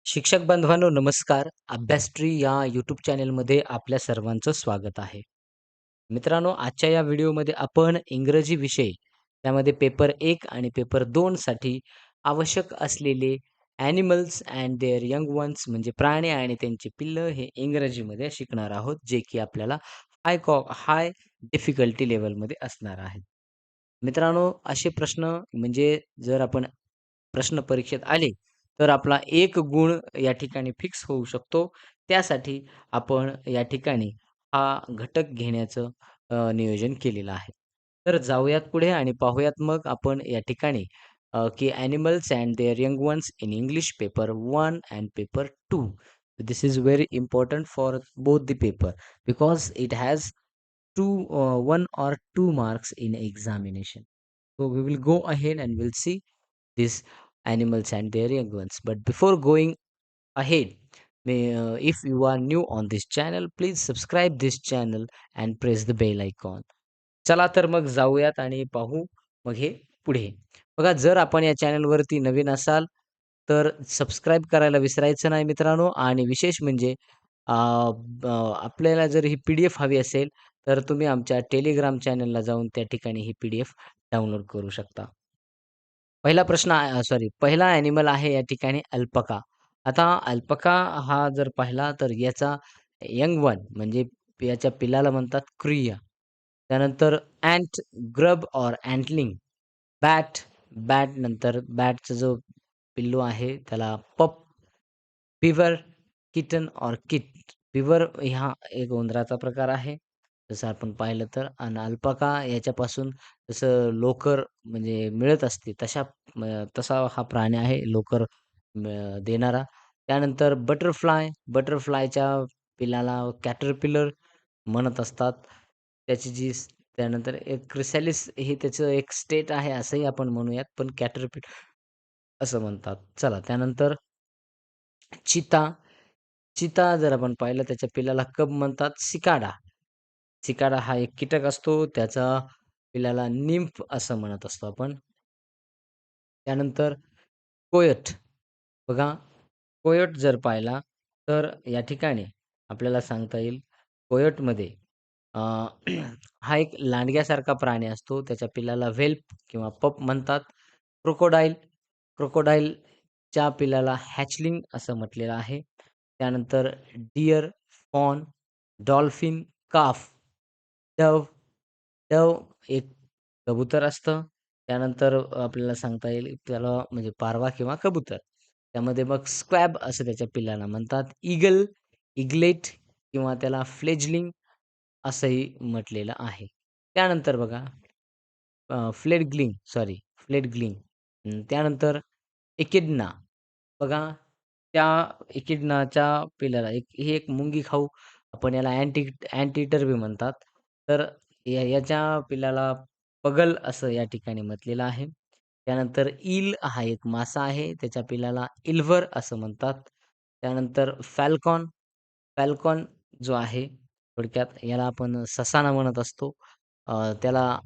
शिक्षक बांधवांनो नमस्कार. अभ्यासट्री या यूट्यूब चॅनलमध्ये आपल्या सर्वांचं स्वागत आहे. मित्रांनो, आजच्या या व्हिडिओमध्ये आपण इंग्रजी विषय त्यामध्ये पेपर 1 आणि पेपर 2 साठी आवश्यक असलेले animals and their young ones म्हणजे प्राणी आणि त्यांची पिल्लं हे इंग्रजीमध्ये शिकणार आहोत, जे की आपल्याला हाय डिफिकल्टी लेव्हलमध्ये असणार आहे. मित्रांनो, असे प्रश्न म्हणजे जर आपण प्रश्न परीक्षेत आले, तर आपला 1 गुण या ठिकाणी फिक्स होऊ शकतो. त्यासाठी आपण या ठिकाणी हा घटक घेण्याचं नियोजन केलेलं आहे. तर जाऊयात पुढे आणि पाहूयात मग आपण या ठिकाणी की animals and their young ones in English paper 1 and paper 2. This is very important for both the paper because it has 1 or 2 marks in examination. So we will go ahead and we'll see these animals and their young ones. But before going ahead, if you are new on this channel, please subscribe this channel and press the bell icon. चला तर मग जाऊयात आणि पाहू मग हे पुढे. बघा, जर आपण या चॅनलवरती नवीन असाल, तर सबस्क्राईब करायला विसरायचं नाही मित्रांनो. आणि विशेष म्हणजे अ, ब आपल्याला जर ही पी-डी-एफ हवी असेल, तर तुम्ही आमच्या टेलिग्राम चॅनलला जाऊन त्या ठिकाणी ही पी-डी-एफ डाउनलोड करू शकता. पहिला ॲनिमल आहे या ठिकाणी अल्पका. आता अल्पका हा जर पाहिला तर याचा यंग वन म्हणजे याच्या पिल्लाला म्हणतात क्रिया. त्यानंतर अँट, ग्रब ऑर अँटलिंग, बॅट, नंतर बॅटचा जो पिल्लू आहे त्याला पप, weaver, kitten or kit. Weaver हा एक उंदराचा प्रकार आहे. जसं आपण पाहिलं तर आणि अल्पाका याच्यापासून जसं लोकर म्हणजे मिळत असते तसा हा प्राणी आहे लोकर देणारा. त्यानंतर बटरफ्लायच्या पिल्लाला कॅटरपिलर म्हणत असतात. त्याची जी त्यानंतर एक क्रिसॅलिस हे त्याचं एक स्टेट आहे असंही आपण म्हणूयात, पण कॅटरपिलर असं म्हणतात. चला त्यानंतर चिता. जर आपण पाहिलं त्याच्या पिल्लाला कब म्हणतात. सिकाडा. हा एक कीटक असतो. त्याचा पिल्लाला निम्फ असं म्हणत असतो आपण. त्यानंतर कोयट. बघा, कोयट जर पाहिला तर या ठिकाणी आपल्याला सांगता येईल कोयटमध्ये अ, हा एक लांडग्यासारखा प्राणी असतो. त्याच्या पिल्लाला व्हेल्प किंवा पप म्हणतात. क्रोकोडाईल. क्रोकोडाईलच्या पिल्लाला हॅचलिंग असं म्हटलेलं आहे. त्यानंतर डिअर, फॉन, डॉल्फिन, काफ, डव्ह. एक कबूतर असतं. त्यानंतर आपल्याला सांगता येईल त्याला म्हणजे पारवा किंवा कबूतर. त्यामध्ये मग स्क्वॅब असं त्याच्या पिल्लाला म्हणतात. ईगल, इग्लेट किंवा त्याला फ्लेजलिंग असंही म्हटलेलं आहे. त्यानंतर बघा फ्लेटग्लिंग. त्यानंतर एकिडना. बघा, त्या एकिडनाच्या पिल्लाला ही एक मुंगी खाऊ आपण याला अँटीटर बी म्हणतात. तर याच्या पिल्लाला पगल असं या ठिकाणी म्हटलेलं आहे. त्यानंतर ईल हा एक मासा आहे. त्याच्या पिल्लाला इल्व्हर असं म्हणतात. त्यानंतर फॅल्कॉन जो आहे थोडक्यात याला आपण ससाना म्हणत असतो. त्याला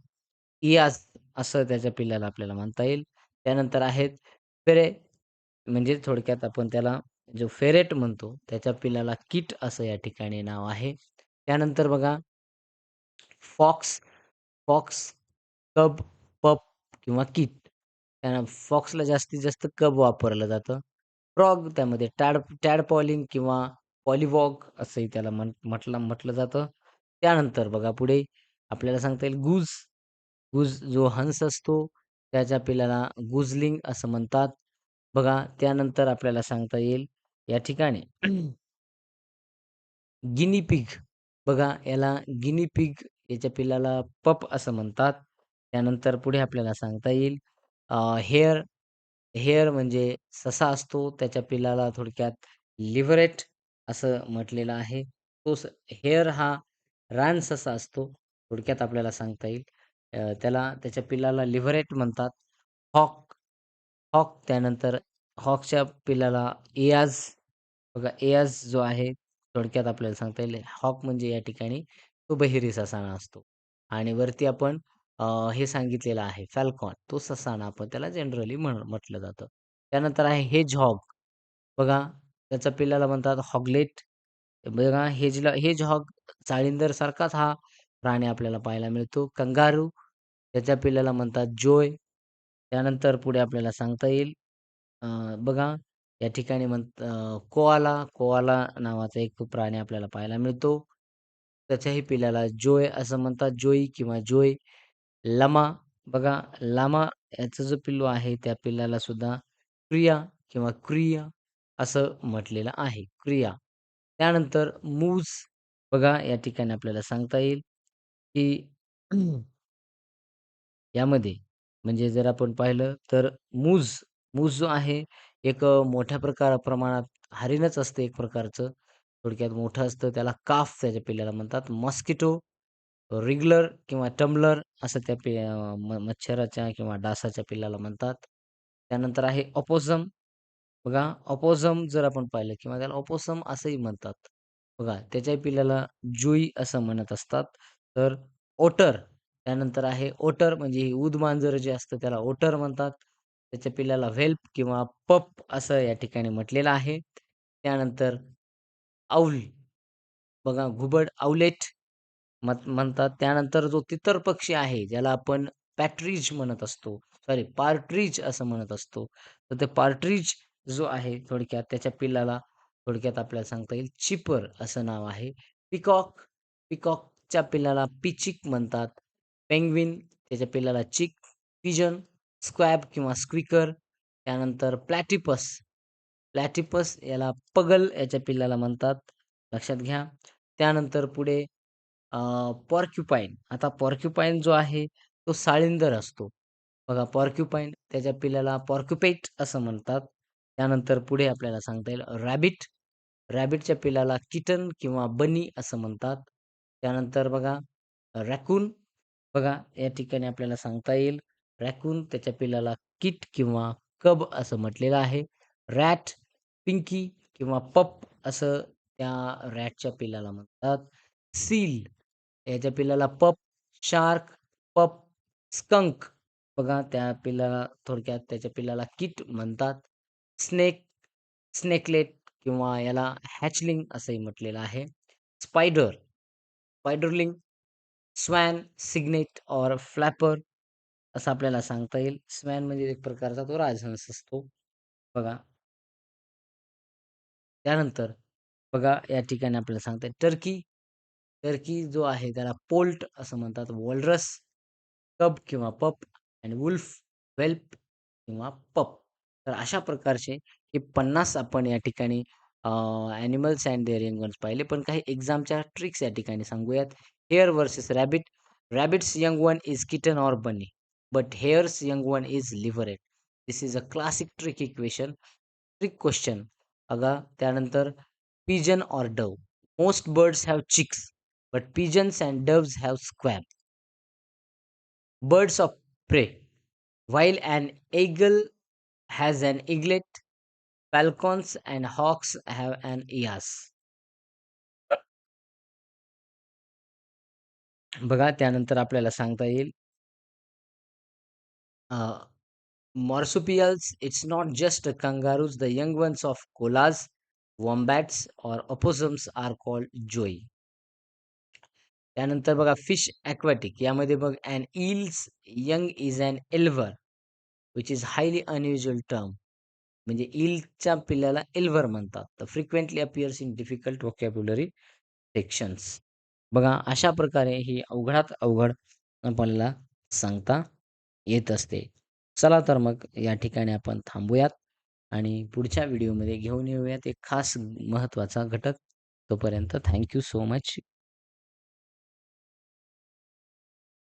इयास असं त्याच्या पिल्लाला आपल्याला म्हणता येईल. त्यानंतर आहेत फेरे म्हणजे थोडक्यात आपण त्याला जो फेरेट म्हणतो त्याच्या पिल्लाला किट असं या ठिकाणी नाव आहे. त्यानंतर बघा फॉक्स, फॉक्स, कब, पप किंवा किट. फॉक्सला जास्तीत जास्त कब वापरलं जातं. फ्रॉग त्यामध्ये टॅडपॉलिंग किंवा पॉलिवॉग असंही त्याला म्हटलं जातं. त्यानंतर बघा पुढे आपल्याला सांगता येईल गूज जो हंस असतो त्याच्या पिल्लाला गुजलिंग असं म्हणतात. बघा त्यानंतर आपल्याला सांगता येईल या ठिकाणी गिनी पिग. बघा याला गिनी पिग याच्या पिल्लाला पप असं म्हणतात. त्यानंतर पुढे आपल्याला सांगता येईल हेअर. म्हणजे ससा असतो. त्याच्या पिल्लाला थोडक्यात लिव्हरेट असं म्हटलेलं आहे. हेअर हा रानससा असतो. थोडक्यात आपल्याला सांगता येईल. त्याच्या पिल्लाला लिव्हरेट म्हणतात. हॉक त्यानंतर हॉकच्या पिल्लाला एयाज. बघा एयाज जो आहे थोडक्यात आपल्याला सांगता येईल हॉक म्हणजे या ठिकाणी तो बहिरी ससाना असतो. आणि वरती आपण हे सांगितलेलं आहे फॅल्कॉन तो ससाना आपण त्याला जनरली म्हटलं जातं. त्यानंतर आहे हेजहॉग. बघा त्याच्या पिल्लाला म्हणतात हॉगलेट. बघा हेजहॉग चाळींदर सारखाच हा प्राणी आपल्याला पाहायला मिळतो. कंगारू त्याच्या पिल्लाला म्हणतात जोय. त्यानंतर पुढे आपल्याला सांगता येईल अ, बघा या ठिकाणी कोआला नावाचा एक प्राणी आपल्याला पाहायला मिळतो. त्याच्याही पिल्लाला जोय असं म्हणतात. जोई किंवा जोय. लमा बघा लामा याचा जो पिल्लू आहे त्या पिल्लाला सुद्धा प्रिया किंवा क्रिया असं म्हटलेलं आहे. क्रिया. त्यानंतर मूस बघा या ठिकाणी आपल्याला सांगता येईल, की यामध्ये म्हणजे जर आपण पाहिलं तर मूस जो आहे एक मोठ्या प्रमाणात हरिणच असतं एक प्रकारचं. थोडक्यात मोठं असतं. त्याला काफ त्याच्या पिल्लाला म्हणतात. मस्किटो, रिगलर किंवा टम्बलर असं मच्छराच्या किंवा डासाच्या पिल्लाला म्हणतात. त्यानंतर आहे अपोझम. बघा अपोझम जर आपण पाहिलं किंवा त्याला अपोसम असंही म्हणतात. बघा त्याच्याही पिल्लाला जुई असं म्हणत असतात. तर ओटर त्यानंतर आहे ओटर म्हणजे ही मांजर जे असतं त्याला ओटर म्हणतात. त्याच्या पिल्लाला व्हेल्प किंवा पप असं या ठिकाणी म्हटलेलं आहे. त्यानंतर औल बघा घुबड आउलेट म्हणतात. त्यानंतर जो तितर पक्षी आहे, ज्याला आपण पॅट्रिज म्हणत असतो. सॉरी पार्ट्रिज असं म्हणत असतो. तर ते पार्ट्रिज जो आहे थोडक्यात त्याच्या पिल्लाला थोडक्यात आपल्याला सांगता येईल चिपर असं नाव आहे. पीकॉकच्या पिल्लाला पिचिक म्हणतात. पेंग्विन त्याच्या पिल्लाला चिक, पिजन, स्क्वॅब किंवा स्क्विकर. त्यानंतर प्लॅटिपस याला पगल याच्या पिल्लाला म्हणतात. लक्षात घ्या. त्यानंतर पुढे पॉर्क्युपाईन. आता पॉर्क्युपाईन जो आहे तो साळींदर असतो. बघा पॉर्क्युपाईन त्याच्या पिल्लाला पॉर्क्युपेट असं म्हणतात. त्यानंतर पुढे आपल्याला सांगता येईल रॅबिटच्या पिल्लाला किटन किंवा बनी असं म्हणतात. त्यानंतर बघा रॅकून बघा या ठिकाणी आपल्याला सांगता येईल रॅकून त्याच्या पिल्लाला किट किंवा कब असं म्हटलेलं आहे. रॅट, पिंकी किंवा पप असं त्या रॅटच्या पिल्लाला म्हणतात. सील याच्या पिल्लाला पप, शार्क, पप, स्कंक बघा त्या पिल्लाला थोडक्यात त्याच्या पिल्लाला किट म्हणतात. स्नेक, स्नेकलेट किंवा याला हॅचलिंग असंही म्हटलेलं आहे. स्पायडर, स्पायडरलिंग, स्वॅन, सिग्नेट ऑर फ्लॅपर असं आपल्याला सांगता येईल. स्वॅन म्हणजे एक प्रकारचा तो राजहंस असतो. बघा त्यानंतर बघा या ठिकाणी आपल्याला सांगता येईल टर्की. टर्की जो आहे त्याला पोल्ट असं म्हणतात. वॉलरस, कब किंवा पप आणि वुल्फ, व्हेल्प किंवा पप. तर अशा प्रकारचे हे 50 आपण या ठिकाणी animals and their young ones पाहिले. पण काही एक्झामच्या ट्रिक्स या ठिकाणी सांगूयात. Hare versus rabbit. Rabbit's young one is kitten or bunny, but hare's young one is leveret. This is a classic trick equation. Trick question बघा. त्यानंतर pigeon or dove. Most birds have chicks, but pigeons and doves have squab. Birds of prey. While an eagle has an eaglet, falcons and hawks have an eas. बघा त्यानंतर आपल्याला सांगता येईल marsupials. It's not just kangaroos. The young ones of koalas, wombats or opossums are called joey. त्यानंतर बघा fish aquatic यामध्ये बघ an eel's young is an elver which is highly unusual term. म्हणजे ईलच्या पिल्लाला एल्व्हर म्हणतात. तर frequently appears in difficult vocabulary sections. बघा अशा प्रकारे ही अवघडात अवघड आपल्याला सांगता येत असते. चला तर मग या ठिकाणी आपण थांबूयात आणि पुढच्या व्हिडिओमध्ये घेऊन येऊयात एक खास महत्त्वाचा घटक. तोपर्यंत थँक सो मच.